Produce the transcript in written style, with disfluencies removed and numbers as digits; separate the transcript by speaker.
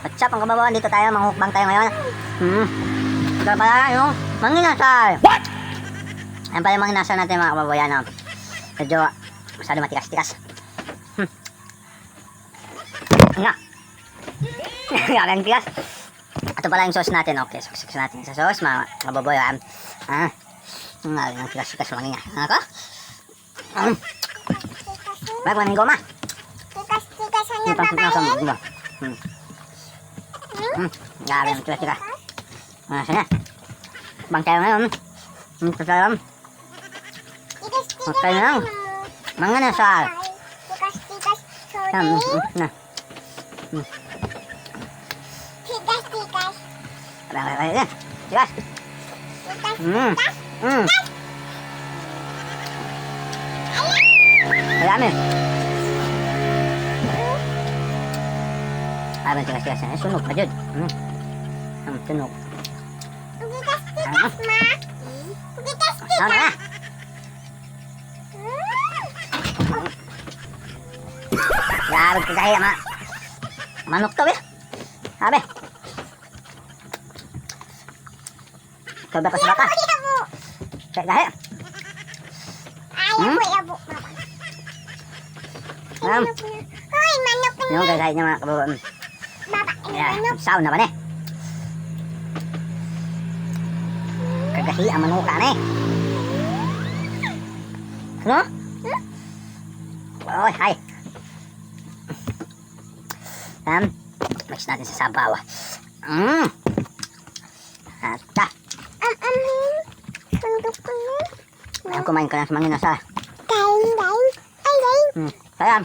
Speaker 1: What's up mga kababawan? Dito tayo, manghukbang tayo ngayon. Ito pala yung manginasal. What? Ayan pala yung manginasal natin mga kababawan. Medyo masyado matikas-tikas. Nga. Nga, tikas. Ito pala yung sauce natin. Okay, suksik natin sa sauce mga kababawan. Nga, yung tikas-tikas yung manginasal. Ako? Baik, manin goma.
Speaker 2: Tikas-tikasan na
Speaker 1: Ito,
Speaker 2: ba
Speaker 1: ito. Grabe, tikas-tikas. Sana. Bang tayo ngayon. Ito tayo. Okay na lang. Manginasal.
Speaker 2: Tikas-tikas.
Speaker 1: Yan.
Speaker 2: Sorry.
Speaker 1: Na.
Speaker 2: Tikas-tikas.
Speaker 1: Tikas. Tikas.
Speaker 2: Tikas-tikas.
Speaker 1: Marami. Abang tigas-tigas. Sunog pa dyan. Sunog.
Speaker 2: Tikas-tikas, ma. Tikas-tikas.
Speaker 1: Ano na? Grabe kagaya ma. Manok to, Sabi. Sabi pa sa baka. Kagaya.
Speaker 2: Ayaw po, yabo. Hoy, manok na.
Speaker 1: Yung kagaya niya mga kababawan.
Speaker 2: Baba, manok.
Speaker 1: Sound naman eh. Kagasi ang manuka na eh. Ano? Oy, hi. Mix natin sa sabaw. Ata.
Speaker 2: Sundok ko na.
Speaker 1: Ayan, kumain ka lang sa manginasal.
Speaker 2: Kain. Ay,
Speaker 1: Kaya,